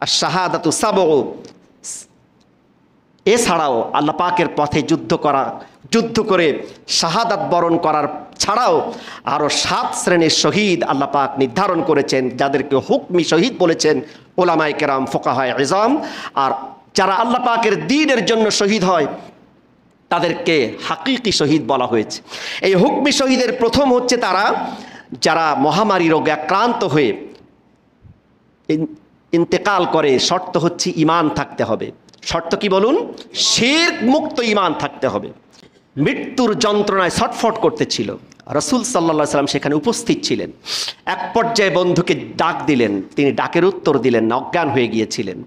আর শাহাদাতু সাবউ, এছাড়াও আল্লাহ পাকের পথে যুদ্ধ করে শাহাদাত বরণ করার ছাড়াও আরও 7 শ্রেণীর শহীদ আল্লাহ পাক নির্ধারণ করেছেন, যাদেরকে হুকমি শহীদ বলেছেন উলামায়ে কেরাম, ফুকাহায়ে ইজাম। আর যারা আল্লাহ পাকের দ্বীনের জন্য শহীদ হয় তাদেরকে হাকিকি শহীদ বলা হয়েছে। এই হুকমি শহীদের প্রথম হচ্ছে তারা যারা মহামারী রোগে আক্রান্ত হয়ে ইন্তেকাল করে। শর্ত হচ্ছে ঈমান থাকতে হবে। শর্ত কি বলুন? শিরক মুক্ত ঈমান থাকতে হবে। মৃত্যুর যন্ত্রণায় ছটফট করতেছিল, রাসূল সাল্লাল্লাহু আলাইহি ওয়াসাল্লাম সেখানে উপস্থিত ছিলেন। এক পর্যায়ে বন্ধুকে ডাক দিলেন, তিনি ডাকের উত্তর দিলেন না, অজ্ঞান হয়ে গিয়েছিলেন।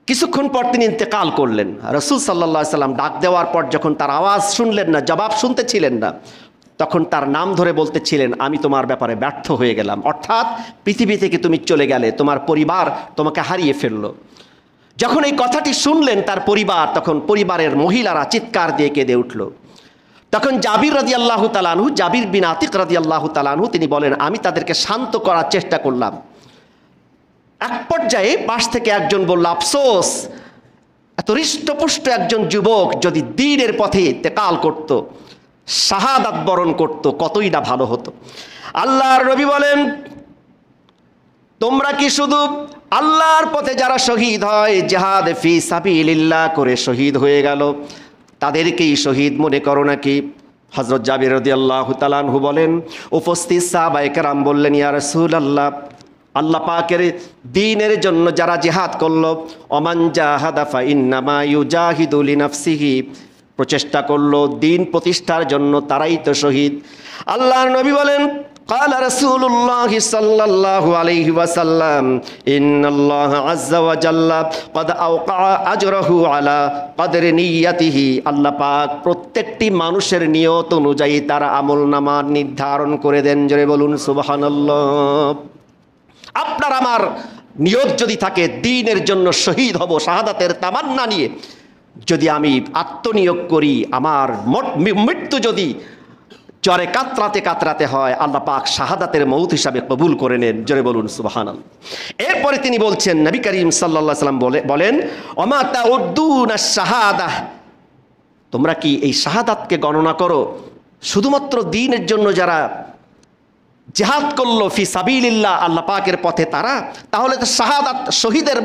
কিছুক্ষণ পর তিনি ইন্তেকাল করলেন। রাসূল সাল্লাল্লাহু আলাইহি ওয়াসাল্লাম ডাক দেওয়ার পর যখন তার আওয়াজ শুনলেন না, জবাব শুনতেছিলেন না, তখন তার নাম ধরে বলতেছিলেন, আমি তোমার ব্যাপারে ব্যর্থ হয়ে গেলাম, অর্থাৎ পৃথিবী থেকে তুমি চলে গেলে, তোমার পরিবার তোমাকে হারিয়ে ফেললো। যখন এই কথাটি শুনলেন তার পরিবার, তখন পরিবারের মহিলারা চিৎকার দিয়ে কেঁদে উঠল। তখন জাবির রাদিয়াল্লাহু তাআলা আনহু, জাবির বিন আতিক রাদিয়াল্লাহু তাআলা আনহু, তিনি বলেন, আমি তাদেরকে শান্ত করার চেষ্টা করলাম। এক পর্যায়ে পাশ থেকে একজন বলল, আফসোস, এত হৃষ্টপুষ্ট একজন যুবক যদি দ্বীনের পথে ইন্তেকাল করত, শাহাদাত বরণ করত, কতই না ভালো হতো। আল্লাহর নবী বলেন, তোমরা কি শুধু আল্লাহর পথে যারা শহীদ হয়, জিহাদ ফি সাবিলিল্লাহ করে শহীদ হয়ে গেল, তাদেরকেই শহীদ মনে করো নাকি? হযরত জাবির রাদিয়াল্লাহু তাআলা আনহু বলেন, উপস্থিত সাহাবায়ে কেরাম বললেন, ইয়া রাসূলুল্লাহ, আল্লাহ পাকের দ্বীনের জন্য যারা জিহাদ করলো, ওমান জাহাদা ফা ইন্নামা ইউজাহিদু লিনাফসিহি, প্রচেষ্টা করলো দ্বীন প্রতিষ্ঠার জন্য, তারাই তো শহীদ। আল্লাহর নবী বলেন, قال رسول الله صلى الله عليه وسلم إن الله عز وجل قد أوقع أجره على قدر نيته। আল্লাহ পাক প্রত্যেকটি মানুষের নিয়ত অনুযায়ী তার আমলনামা নির্ধারণ করে দেন। জোরে বলুন সুবহানাল্লাহ। আপনার আমার নিয়ত যদি থাকে দ্বীনের জন্য শহীদ হব, শাহাদাতের তামান্না নিয়ে যদি আমি আত্মনিয়োগ করি, আমার মৃত্যু যদি জ্বরে কাতরাতে কাতরাতে হয়, আল্লাহ পাক শাহাদাতের মউত হিসাবে কবুল করে নেন। জোরে বলুন সুবহানাল্লাহ। এরপরে তিনি বলছেন, নবী করিম সাল্লাল্লাহু আলাইহি ওয়াসাল্লাম বলেন, ওমা তাউদ্দুনা শাহাদাহ, তোমরা কি এই শাহাদাতকে গণনা করো শুধুমাত্র দ্বীনের জন্য যারা জিহাদ করলো ফি সাবিলিল্লাহ, আল্লাহ পাকের পথে তারা? তাহলে তো শাহাদাত শহীদের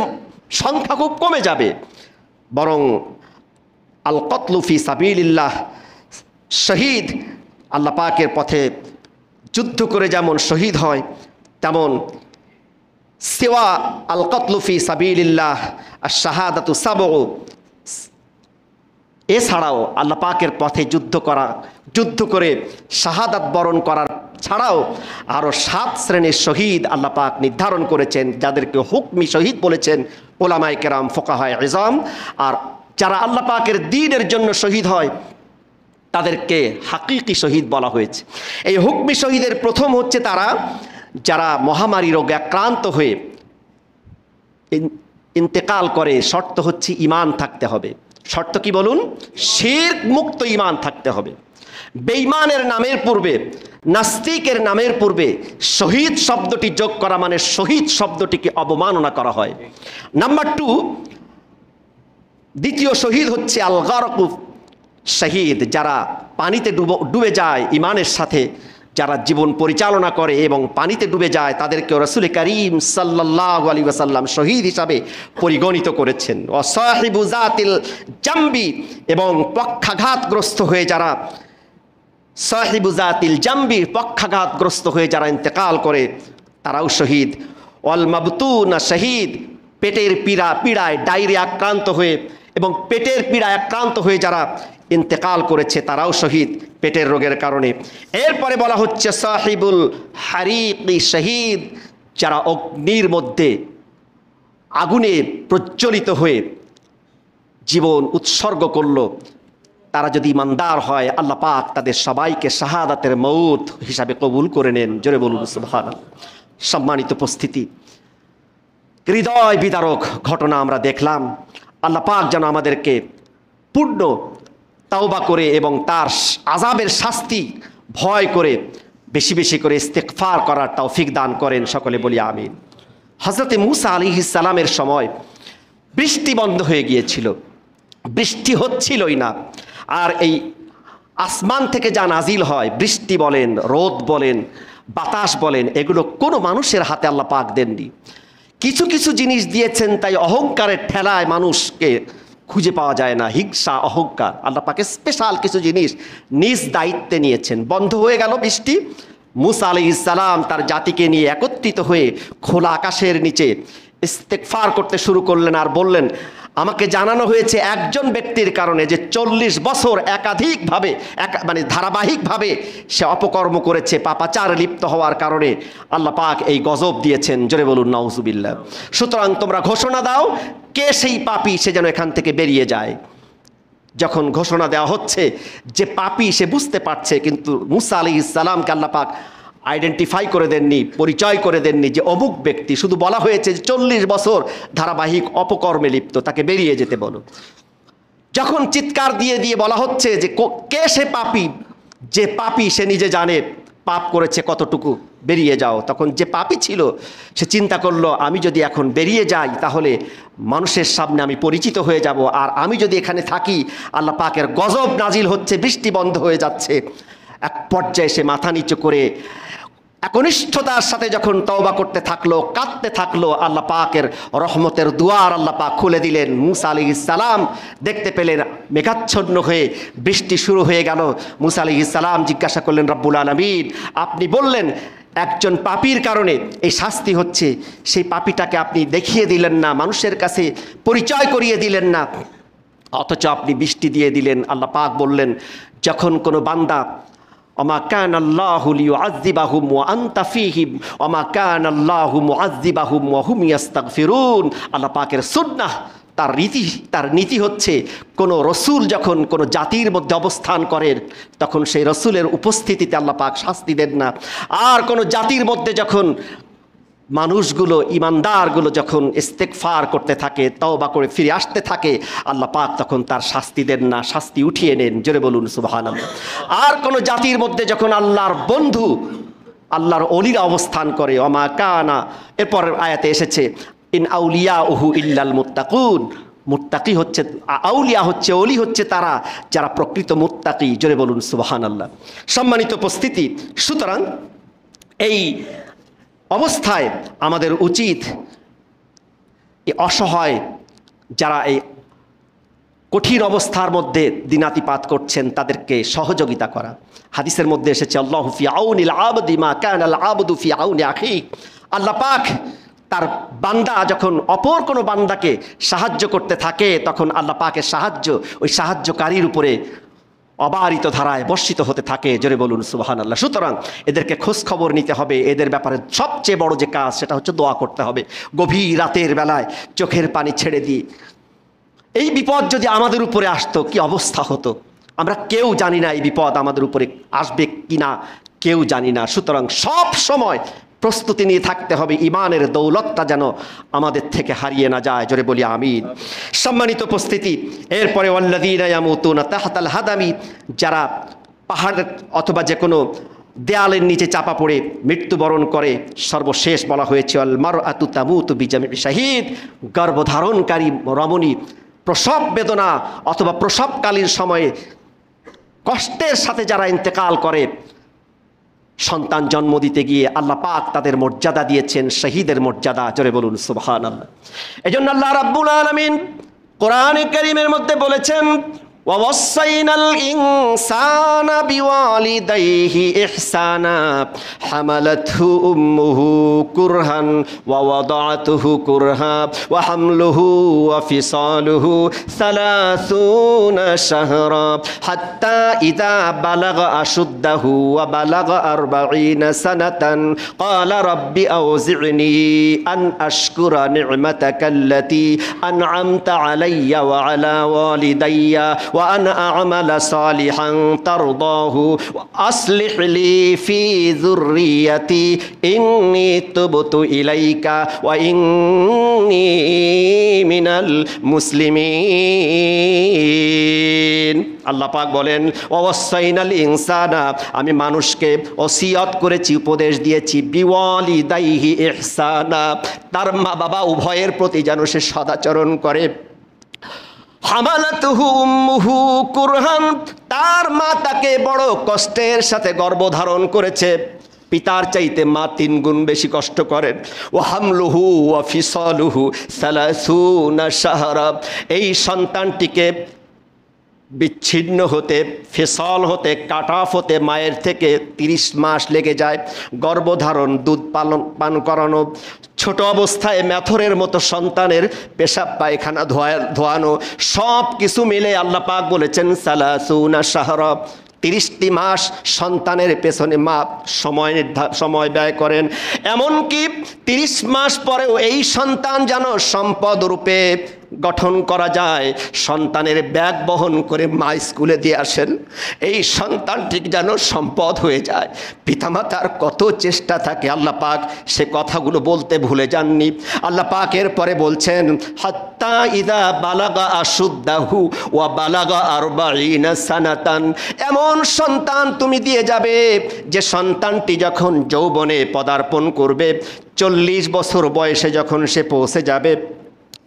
সংখ্যা খুব কমে যাবে। বরং আল কতলু ফি সাবিলিল্লাহ, শহীদ আল্লাহ পাকের পথে যুদ্ধ করে যেমন শহীদ হয়, তেমন সিওয়া আল কতলু ফি সাবিলিল্লাহ আর শাহাদাতু সাবউ, এছাড়াও আল্লাহ পাকের পথে যুদ্ধ করে শাহাদাত বরণ করার ছাড়াও আরও 7 শ্রেণীর শহীদ আল্লাহ পাক নির্ধারণ করেছেন, যাদেরকে হুকমি শহীদ বলেছেন উলামায়ে কেরাম, ফুকাহায়ে ইজাম। আর যারা আল্লাহ পাকের দ্বীনের জন্য শহীদ হয় তাদেরকে হাকিকি শহীদ বলা হয়েছে। এই হুকমি শহীদের প্রথম হচ্ছে তারা যারা মহামারী রোগে আক্রান্ত হয়ে ইন্তেকাল করে। শর্ত হচ্ছে ঈমান থাকতে হবে। শর্ত কি বলুন? শিরক মুক্ত ঈমান থাকতে হবে। বেঈমানের নামের পূর্বে, নাস্তিকের নামের পূর্বে শহীদ শব্দটি যোগ করা মানে শহীদ শব্দটিকে অবমাননা করা হয়। নাম্বার 2, দ্বিতীয় শহীদ হচ্ছে আল গারকু শহীদ, যারা পানিতে ডুবে যায় ঈমানের সাথে, যারা জীবন পরিচালনা করে এবং পানিতে ডুবে যায়, তাদেরকে রাসূল করিম সাল্লাল্লাহু আলাইহি ওয়াসাল্লাম শহীদ হিসাবে পরিগণিত করেছেন। ওয়া সাহিবু জাতিল জামবি, এবং পক্ষাঘাতগ্রস্ত হয়ে যারা সাহিবু জাতিল জামবি, পক্ষাঘাতগ্রস্ত হয়ে যারা ইন্তেকাল করে তারাও শহীদ। ওয়াল মাবতুনা শহীদ, পেটের পীড়ায় ডায়রিয়া আক্রান্ত হয়ে এবং পেটের পীড়ায় আক্রান্ত হয়ে যারা ইন্তেকাল করেছে তারাও শহীদ পেটের রোগের কারণে। এরপরে বলা হচ্ছে সাহিবুল হারিকি শহীদ, যারা অগ্নির মধ্যে আগুনে প্রজ্বলিত হয়ে জীবন উৎসর্গ করলো, তারা যদি ইমানদার হয় আল্লাহ পাক তাদের সবাইকে শাহাদাতের মউত হিসাবে কবুল করে নেন। জোরে বলুন সুবহানাল্লাহ। সম্মানিত উপস্থিতি, হৃদয় বিদারক ঘটনা আমরা দেখলাম। আল্লাহ পাক যেন আমাদেরকে পূর্ণ তাওবা করে এবং তার আযাবের শাস্তি ভয় করে বেশি বেশি করে ইস্তেগফার করার তৌফিক দান করেন। সকলে বলি আমিন। হযরতে মূসা আলাইহিস সালামের সময় বৃষ্টি বন্ধ হয়ে গিয়েছিল, বৃষ্টি হচ্ছিলই না। আর এই আসমান থেকে যা নাজিল হয়, বৃষ্টি বলেন, রোদ বলেন, বাতাস বলেন, এগুলো কোনো মানুষের হাতে আল্লাহ পাক দেননি। কিছু কিছু জিনিস দিয়েছেন, তাই অহংকারের ঠেলায় মানুষকে খুঁজে পাওয়া যায় না। হিংসা, অহংকার, আল্লাহ পাকে স্পেশাল কিছু জিনিস নিজ দায়িত্বে নিয়েছেন। বন্ধ হয়ে গেল বৃষ্টি, মূসা আলাইহিস সালাম তার জাতিকে নিয়ে একত্রিত হয়ে খোলা আকাশের নিচে ইস্তেগফার করতে শুরু করলেন আর বললেন, আমাকে জানানো হয়েছে একজন ব্যক্তির কারণে যে 40 বছর একাধিকভাবে মানে ধারাবাহিকভাবে সে অপকর্ম করেছে, পাপাচার লিপ্ত হওয়ার কারণে আল্লাহ পাক এই গজব দিয়েছেন। জোরে বলুন নাউজুবিল্লাহ। সুতরাং তোমরা ঘোষণা দাও, কে সেই পাপী, সে যেন এখান থেকে বেরিয়ে যায়। যখন ঘোষণা দেওয়া হচ্ছে যে পাপী, সে বুঝতে পারছে, কিন্তু মূসা আলাইহিস সালামকে আল্লাহ পাক আইডেন্টিফাই করে দেননি, পরিচয় করে দেননি যে অমুক ব্যক্তি। শুধু বলা হয়েছে যে 40 বছর ধারাবাহিক অপকর্মে লিপ্ত, তাকে বেরিয়ে যেতে বলো। যখন চিৎকার দিয়ে দিয়ে বলা হচ্ছে যে কে সে পাপী, যে পাপী সে নিজে জানে পাপ করেছে কতটুকু, বেরিয়ে যাও। তখন যে পাপী ছিল সে চিন্তা করলো, আমি যদি এখন বেরিয়ে যাই তাহলে মানুষের সামনে আমি পরিচিত হয়ে যাব, আর আমি যদি এখানে থাকি আল্লাহ পাকের গজব নাজিল হচ্ছে, বৃষ্টি বন্ধ হয়ে যাচ্ছে। এক পর্যায়ে সে মাথা নিচু করে একনিষ্ঠতার সাথে যখন তওবা করতে থাকলো, কাঁদতে থাকলো, আল্লাহ পাকের রহমতের দুয়ার আল্লাহ পাক খুলে দিলেন। মূসা আলাইহিস সালাম দেখতে পেলেন মেঘাচ্ছন্ন হয়ে বৃষ্টি শুরু হয়ে গেল। মূসা আলাইহিস সালাম জিজ্ঞাসা করলেন, রব্বুল আলামিন, আপনি বললেন একজন পাপীর কারণে এই শাস্তি হচ্ছে, সেই পাপীটাকে আপনি দেখিয়ে দিলেন না, মানুষের কাছে পরিচয় করিয়ে দিলেন না, অথচ আপনি বৃষ্টি দিয়ে দিলেন। আল্লাহ পাক বললেন, যখন কোনো বান্দা ওমা কানা আল্লাহু লিউআযযিবাহুম ওয়া আনতা ফীহিম ওমা কানা আল্লাহু মুআযযিবাহুম ওয়া হুম ইস্তাগফিরুন। আল্লাহ পাকের সুন্নাহ, তার নীতি হচ্ছে, কোনো রসুল যখন কোনো জাতির মধ্যে অবস্থান করেন তখন সেই রসুলের উপস্থিতিতে আল্লাহ পাক শাস্তি দেন না। আর কোনো জাতির মধ্যে যখন মানুষগুলো, ইমানদারগুলো যখন ইস্তেগফার করতে থাকে, তওবা করে ফিরে আসতে থাকে, আল্লাহ পাক তখন তার শাস্তি দেন না, শাস্তি উঠিয়ে নেন। জোরে বলুন সুবহানাল্লাহ। আর কোনো জাতির মধ্যে যখন আল্লাহর বন্ধু, আল্লাহর ওলিরা অবস্থান করে, ওমা কানা, এরপরের আয়াতে এসেছে, ইন আউলিয়াউহু ইল্লাল মুত্তাকুন। মুত্তাকি হচ্ছে, আউলিয়া হচ্ছে, ওলি হচ্ছে তারা যারা প্রকৃত মুত্তাকি। জোরে বলুন সুবহানাল্লাহ। সম্মানিত উপস্থিতি, সুতরাং এই অবস্থায় আমাদের উচিত এই অসহায় যারা এই কঠিন অবস্থার মধ্যে দিনাতিপাত করছেন তাদেরকে সহযোগিতা করা। হাদিসের মধ্যে এসেছে, আল্লাহু ফি আউনিল আবদি মা কানাল আবদু ফি আউনি আখি। আল্লাহ পাক তার বান্দা যখন অপর কোনো বান্দাকে সাহায্য করতে থাকে, তখন আল্লাহ পাকের সাহায্য ওই সাহায্যকারীর উপরে অবারিত ধারায় বর্ষিত হতে থাকে। জোরে বলুন সুবহানাল্লাহ। সুতরাং এদেরকে খোঁজ খবর নিতে হবে। এদের ব্যাপারে সবচেয়ে বড় যে কাজ সেটা হচ্ছে দোয়া করতে হবে। গভীর রাতের বেলায় চোখের পানি ছেড়ে দিয়ে, এই বিপদ যদি আমাদের উপরে আসতো কি অবস্থা হতো, আমরা কেউ জানি না এই বিপদ আমাদের উপরে আসবে কিনা, কেউ জানি না। সুতরাং সব সময় প্রস্তুতি নিয়ে থাকতে হবে, ইমানের দৌলতটা যেন আমাদের থেকে হারিয়ে না যায়। জোরে বলি আমিন। সম্মানিত উপস্থিতি, এরপরে ওয়াল্লাযীনা ইয়ামুতুনা তাহতাল হাদামি, যারা পাহাড় অথবা যে কোনো দেয়ালের নিচে চাপা পড়ে মৃত্যুবরণ করে, সর্বশেষ বলা হয়েছে আল মারআতু তামুতু বিজামি'i শাহীদ। গর্ভধারণকারী রমণী প্রসব বেদনা অথবা প্রসবকালীন সময়ে কষ্টের সাথে যারা ইন্তেকাল করে, সন্তান জন্ম দিতে গিয়ে আল্লাহ পাক তাদের মর্যাদা দিয়েছেন শহীদের মর্যাদা। জোরে বলুন সুবহানাল্লাহ। এজন্য আল্লাহ রাব্বুল আলামিন কোরআনে কারীমের মধ্যে বলেছেন, ووصينا الإنسان بوالديه إحسانا حملته أمه كرها ووضعته كرها وحمله وفصاله 30 شهرا حتى إذا بلغ أشده وبلغ 40 سنة قال رب أوزعني أن أشكر نعمتك التي أنعمت علي وعلى والدي وأن أعمل صالحا ترضاه وأصلح لي في ذريتي إني تبت إليك وإني من المسلمين। আল্লাহ পাক বলেন ওয়াসাইনাল ইনসানা, আমি মানুষকে ওসিয়ত করেছি, উপদেশ দিয়েছি, বিওয়ালিদাইহি ইহসানা, তার মা বাবা উভয়ের প্রতি যেন সে সদাচরণ করে। হামালাতুহু উম্মুহু কুরহান, তার মা তাকে বড় কষ্টের সাথে গর্ভধারণ করেছে, পিতার চাইতে মা 3 গুণ বেশি কষ্ট করেন। ওয়া হামলুহু ওয়া ফিসালুহু 30 শাহরা, এই সন্তানটিকে বিচ্ছিন্ন হতে, ফেসল হতে, কাট অফ হতে মায়ের থেকে 30 মাস লেগে যায়। গর্ভধারণ, দুধ পান করানো, ছোট অবস্থায় ম্যাথরের মতো সন্তানের পেশাব পায়খানা ধোয়ানো, সব কিছু মিলে আল্লাহ পাক বলেছেন 30 শাহরা, 30টি মাস সন্তানের পেছনে মা সময় ব্যয় করেন। এমনকি 30 মাস পরেও এই সন্তান যেন সম্পদ রূপে গঠন করা যায়, সন্তানের ব্যাগ বহন করে মা স্কুলে দিয়ে আসেন, এই সন্তানটি যেন সম্পদ হয়ে যায়। পিতামাতার কত চেষ্টা থাকে, আল্লাহ পাক সে কথাগুলো বলতে ভুলে যাননি। আল্লাহ পাক এর পরে বলছেন হাত্তা ইদা বালাগা আশুদ্দাহু ওয়া বালাগা 40 সানাতান, এমন সন্তান তুমি দিয়ে যাবে যে সন্তানটি যখন যৌবনে পদার্পণ করবে, 40 বছর বয়সে যখন সে পৌঁছে যাবে,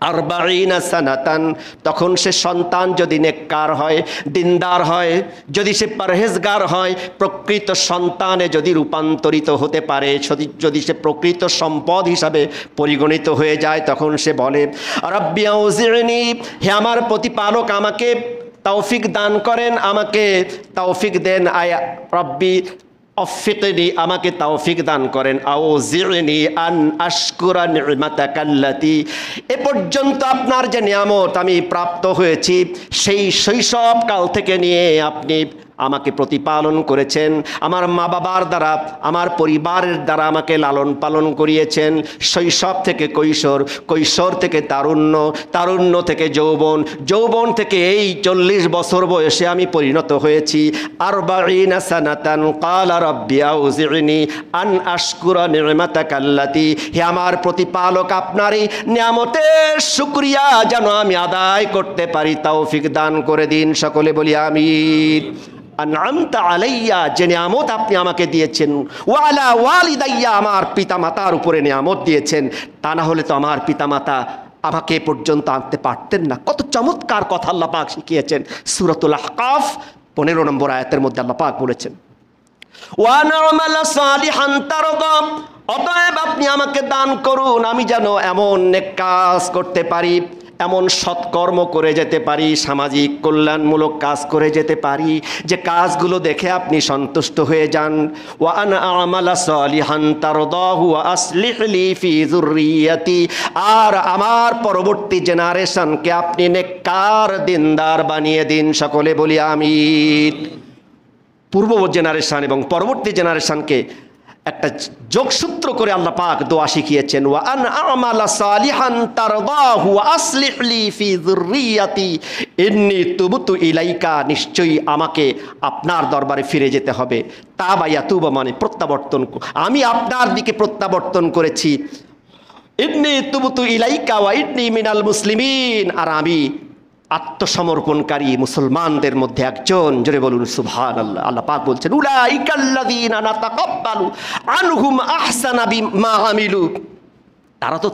40 সানাতান, তখন সে সন্তান যদি নেককার হয়, দিনদার হয়, যদি সে পরহেজগার হয়, প্রকৃত সন্তানে যদি রূপান্তরিত হতে পারে, যদি সে প্রকৃত সম্পদ হিসাবে পরিগণিত হয়ে যায়, তখন সে বলে রব্বি আউজি'নি, হে আমার প্রতিপালক আমাকে তৌফিক দান করেন, আমাকে তৌফিক দেন, আয়া রব্বি অফিকনি, আমাকে তৌফিক দান করেন, আউজি'নি আন আশকুরা নি'মাতাকাল্লাতি, এ পর্যন্ত আপনার যে নিয়ামত আমি প্রাপ্ত হয়েছি, সেই শৈশবকাল থেকে নিয়ে আপনি আমাকে প্রতিপালন করেছেন, আমার মা বাবার দ্বারা, আমার পরিবারের দ্বারা আমাকে লালন পালন করিয়েছেন, শৈশব থেকে কৈশোর, কৈশোর থেকে তারুণ্য, তারুণ্য থেকে যৌবন, যৌবন থেকে এই 40 বছর বয়সে আমি পরিণত হয়েছি। 40 সানাতান ক্বালা রব্বি আউজি'নি আন আশকুরা নি'মাতাকাল্লাতি, হে আমার প্রতিপালক আপনার এই নিয়ামতের শুকরিয়া যেন আমি আদায় করতে পারি, তৌফিক দান করে দিন। সকলে বলি আমিন। আনআমতা আলাইয়া, যে নিয়ামত আপনি আমাকে দিয়েছেন, ওয়া আলা ওয়ালিদাইয়া, আমার পিতামাতার উপরে নিয়ামত দিয়েছেন, তা না হলে তো আমার পিতামাতা আমাকে এ পর্যন্ত আনতে পারতেন না। কত চমৎকার কথা আল্লাহ পাক শিখিয়েছেন। সূরাতুল আহকাফ 15 নম্বর আয়াতের মধ্যে আল্লাহ পাক বলেছেন ওয়া না'মাল সালিহান তারদা, অতএব আপনি আমাকে দান করুন আমি যেন এমন নেক কাজ করতে পারি, এমন সৎকর্ম করে যেতে পারি, সামাজিক কল্যাণমূলক কাজ করে যেতে পারি, যে কাজগুলো দেখে আপনি সন্তুষ্ট হয়ে যান। ওয়া আনা আমালা সালিহান তারদাহু ওয়া আসলিহ লি ফি যুররিয়াতি, আর আমার পরবর্তী জেনারেশনকে আপনি নেককার দিনদার বানিয়ে দিন। সকলে বলি আমিন। পূর্ব জেনারেশন এবং পরবর্তী জেনারেশনকে একটা যোগসূত্র করে আল্লাহ পাক দোয়া শিখিয়েছেন, ওয়া আন আমালা সালিহান তারদাহু ওয়া আসলিহ লি ফি যুররিয়াতি ইন্নী তুবতু ইলাইকা, নিশ্চয়ই আমাকে আপনার দরবারে ফিরে যেতে হবে। তাবা ইয়াতুবা মানে প্রত্যাবর্তন, আমি আপনার দিকে প্রত্যাবর্তন করেছি। ইন্নী তুবতু ইলাইকা ওয়া ইন্নী মিনাল মুসলিমিন, আর আমি আত্মসমর্পণকারী মুসলমানদের মধ্যে একজন। জোরে বলুন সুবহানাল্লাহ। আল্লাহ পাক বলছেন উলাইকাল্লাযীনা নাতাকাব্বালু আনহুম আহসানা বিমা আমিলু,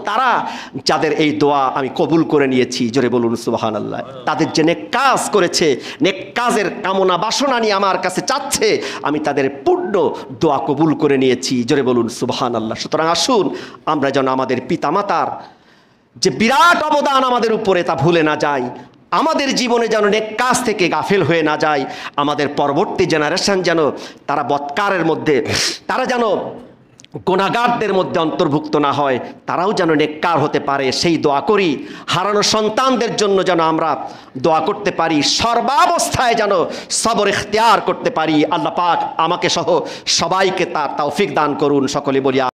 তারা যাদের এই দোয়া আমি কবুল করে নিয়েছি। জোরে বলুন সুবহানাল্লাহ। তাদের যে নেক কাজ করেছে, নেক কাজের কামনা বাসনা নিয়ে আমার কাছে চাচ্ছে, আমি তাদের পূর্ণ দোয়া কবুল করে নিয়েছি। জোরে বলুন সুবহানাল্লাহ। সুতরাং আসুন আমরা যেন আমাদের পিতামাতার যে বিরাট অবদান আমাদের উপরে তা ভুলে না যাই, আমাদের জীবনে যেন নেক কাজ থেকে গাফেল হয়ে না যায়, আমাদের পরবর্তী জেনারেশন যেন তারা বৎকারের মধ্যে, তারা যেন গুনাহগারদের মধ্যে অন্তর্ভুক্ত না হয়, তারাও যেন নেককার হতে পারে, সেই দোয়া করি। হারানো সন্তানদের জন্য যেন আমরা দোয়া করতে পারি, সর্বাবস্থায় যেন সবর ইখতিয়ার করতে পারি। আল্লাহ পাক আমাকে সহ সবাইকে তার তৌফিক দান করুন। সকলে বলি